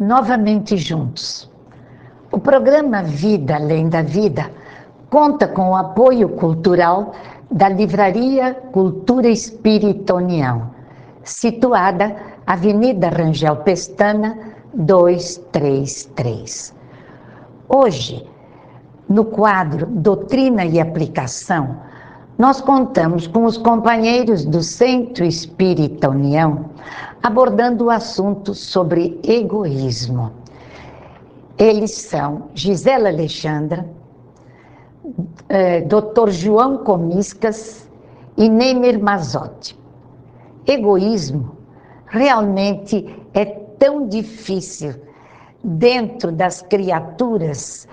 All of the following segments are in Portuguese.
novamente juntos. O programa Vida Além da Vida conta com o apoio cultural da Livraria Cultura Espírita União, situada Avenida Rangel Pestana, 233. Hoje, no quadro Doutrina e Aplicação, nós contamos com os companheiros do Centro Espírita União, abordando o assunto sobre egoísmo. Eles são Gisela Alexandra, Dr. João Comiscas e Neymer Mazotti. Egoísmo realmente é tão difícil dentro das criaturas,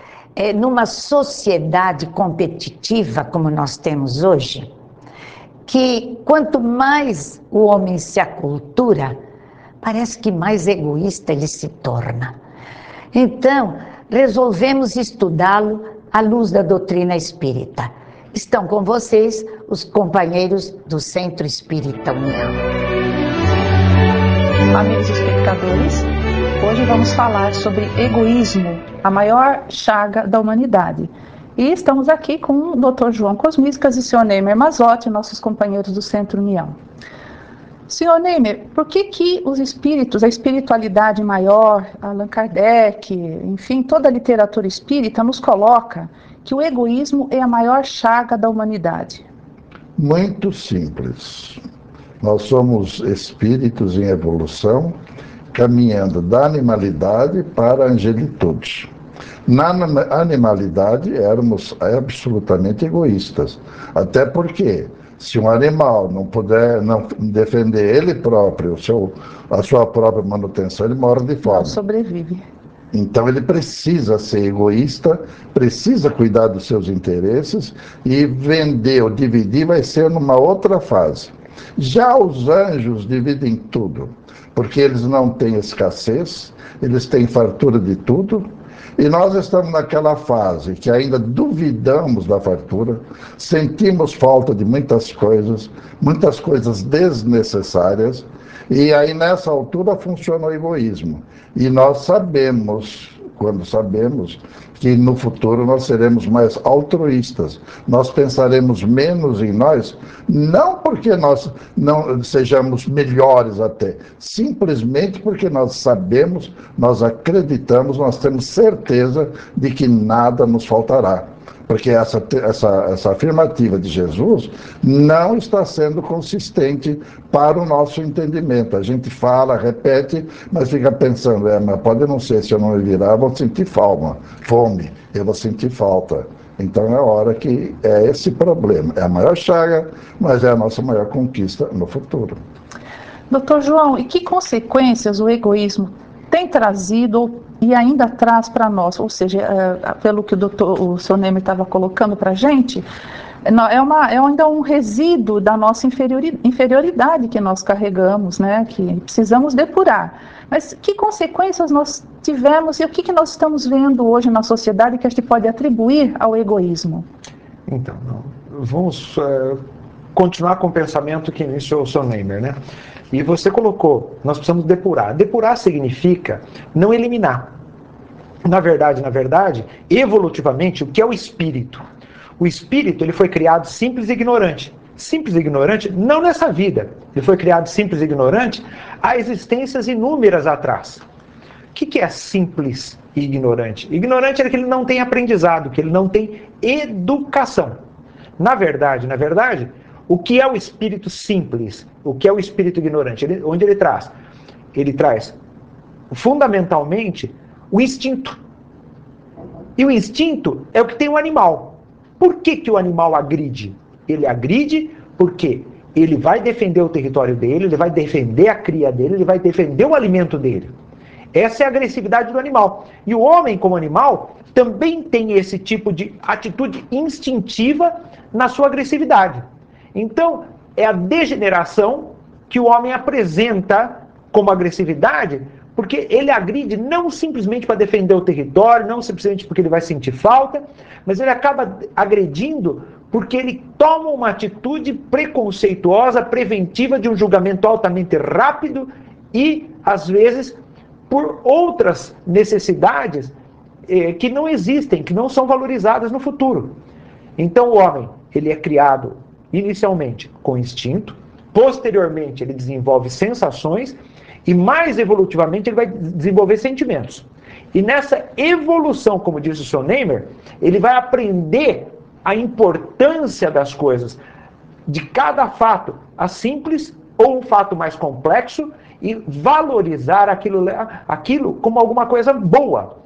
numa sociedade competitiva como nós temos hoje, que quanto mais o homem se acultura, parece que mais egoísta ele se torna. Então, resolvemos estudá-lo à luz da doutrina espírita. Estão com vocês os companheiros do Centro Espírita União. Amigos espectadores, hoje vamos falar sobre egoísmo, a maior chaga da humanidade. E estamos aqui com o Dr. João Comiscas e o Sr. Neymer Mazotti, nossos companheiros do Centro União. Sr. Neymer, por que os espíritos, a espiritualidade maior, Allan Kardec, enfim, toda a literatura espírita nos coloca que o egoísmo é a maior chaga da humanidade? Muito simples. Nós somos espíritos em evolução, caminhando da animalidade para a angelitude. Na animalidade éramos absolutamente egoístas, até porque se um animal não puder defender ele próprio, a sua própria manutenção, ele morre de fome. Não sobrevive. Então ele precisa ser egoísta, precisa cuidar dos seus interesses, e vender ou dividir vai ser numa outra fase. Já os anjos dividem tudo, porque eles não têm escassez, eles têm fartura de tudo, e nós estamos naquela fase que ainda duvidamos da fartura, sentimos falta de muitas coisas desnecessárias, e aí nessa altura funciona o egoísmo. E nós sabemos, quando sabemos, que no futuro nós seremos mais altruístas, nós pensaremos menos em nós, não porque nós não sejamos melhores até, simplesmente porque nós sabemos, nós acreditamos, nós temos certeza de que nada nos faltará. Porque essa afirmativa de Jesus não está sendo consistente para o nosso entendimento. A gente fala, repete, mas fica pensando, mas pode não ser, se eu não me virar, eu vou sentir fome, eu vou sentir falta. Então é hora que é esse problema. É a maior chaga, mas é a nossa maior conquista no futuro. Doutor João, e que consequências o egoísmo tem trazido e ainda traz para nós? Ou seja, pelo que o Sr. Neymer estava colocando para a gente, é ainda um resíduo da nossa inferioridade que nós carregamos, né? Que precisamos depurar. Mas que consequências nós tivemos e o que nós estamos vendo hoje na sociedade que a gente pode atribuir ao egoísmo? Então, vamos continuar com o pensamento que iniciou o Sr. Neymer, né? E você colocou, nós precisamos depurar. Depurar significa não eliminar. Na verdade, evolutivamente, o que é o espírito? O espírito, ele foi criado simples e ignorante. Simples e ignorante não nessa vida. Ele foi criado simples e ignorante há existências inúmeras atrás. O que é simples e ignorante? Ignorante é que ele não tem aprendizado, que ele não tem educação. Na verdade, o que é o espírito simples? O que é o espírito ignorante? Onde ele traz? Ele traz, fundamentalmente, o instinto. E o instinto é o que tem o animal. Por que o animal agride? Ele agride porque ele vai defender o território dele, ele vai defender a cria dele, ele vai defender o alimento dele. Essa é a agressividade do animal. E o homem, como animal, também tem esse tipo de atitude instintiva na sua agressividade. Então, é a degeneração que o homem apresenta como agressividade, porque ele agride não simplesmente para defender o território, não simplesmente porque ele vai sentir falta, mas ele acaba agredindo porque ele toma uma atitude preconceituosa, preventiva, de um julgamento altamente rápido e, às vezes, por outras necessidades que não existem, que não são valorizadas no futuro. Então o homem, ele é criado inicialmente com instinto, posteriormente ele desenvolve sensações e mais evolutivamente ele vai desenvolver sentimentos. E nessa evolução, como disse o Sr. Neymer, ele vai aprender a importância das coisas, de cada fato, a simples ou um fato mais complexo, e valorizar aquilo como alguma coisa boa.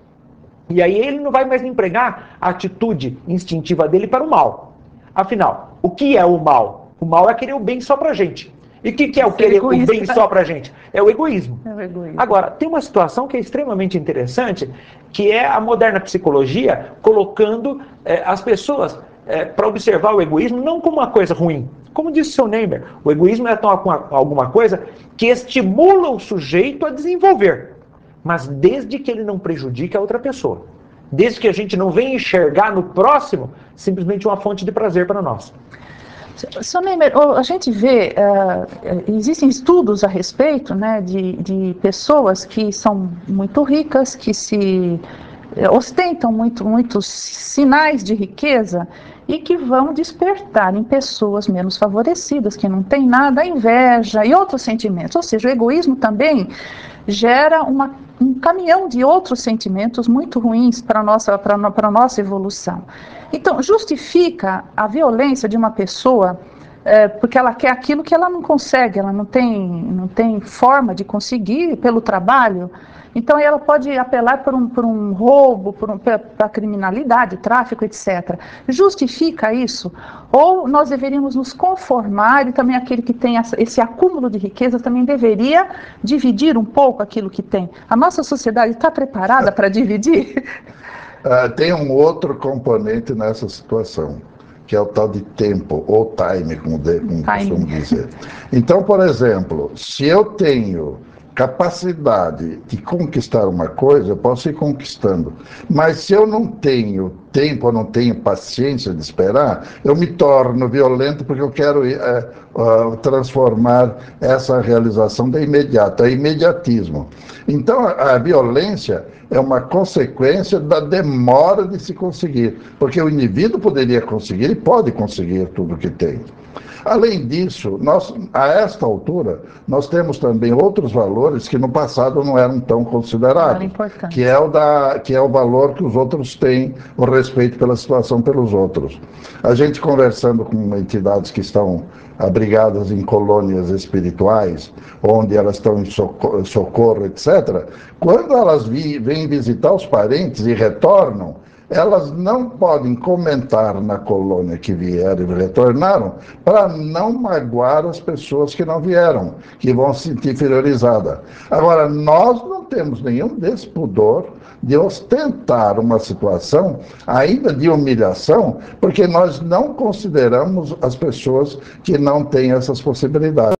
E aí ele não vai mais empregar a atitude instintiva dele para o mal. Afinal, o que é o mal? O mal é querer o bem só pra gente. E o que é o querer o bem só pra gente? É o egoísmo. É o egoísmo. Agora, tem uma situação que é extremamente interessante, que é a moderna psicologia colocando as pessoas para observar o egoísmo não como uma coisa ruim. Como disse o Sr. Neymer, o egoísmo é alguma coisa que estimula o sujeito a desenvolver, mas desde que ele não prejudique a outra pessoa. Desde que a gente não venha enxergar no próximo simplesmente uma fonte de prazer para nós. Sr. Neymer, a gente vê, existem estudos a respeito, né, de pessoas que são muito ricas, que se ostentam muitos sinais de riqueza e que vão despertar em pessoas menos favorecidas, que não têm nada, a inveja e outros sentimentos. Ou seja, o egoísmo também gera um caminhão de outros sentimentos muito ruins para a nossa evolução. Então, justifica a violência de uma pessoa porque ela quer aquilo que ela não consegue, ela não tem forma de conseguir pelo trabalho. Então, ela pode apelar por um roubo, para criminalidade, tráfico, etc. Justifica isso? Ou nós deveríamos nos conformar, e também aquele que tem esse acúmulo de riqueza também deveria dividir um pouco aquilo que tem? A nossa sociedade está preparada para dividir? Tem um outro componente nessa situação, que é o tal de tempo, ou time, como costumo dizer. Então, por exemplo, se eu tenho capacidade de conquistar uma coisa, eu posso ir conquistando. Mas se eu não tenho tempo, eu não tenho paciência de esperar, eu me torno violento porque eu quero transformar essa realização de imediato, é imediatismo. Então a violência é uma consequência da demora de se conseguir, porque o indivíduo poderia conseguir e pode conseguir tudo o que tem. Além disso, a esta altura, nós temos também outros valores que no passado não eram tão considerados, que é o valor que os outros têm, o respeito pela situação pelos outros. A gente conversando com entidades que estão abrigadas em colônias espirituais, onde elas estão em socorro, etc., quando elas vêm visitar os parentes e retornam, elas não podem comentar na colônia que vieram e retornaram para não magoar as pessoas que não vieram, que vão se sentir inferiorizadas. Agora, nós não temos nenhum despudor de ostentar uma situação ainda de humilhação, porque nós não consideramos as pessoas que não têm essas possibilidades.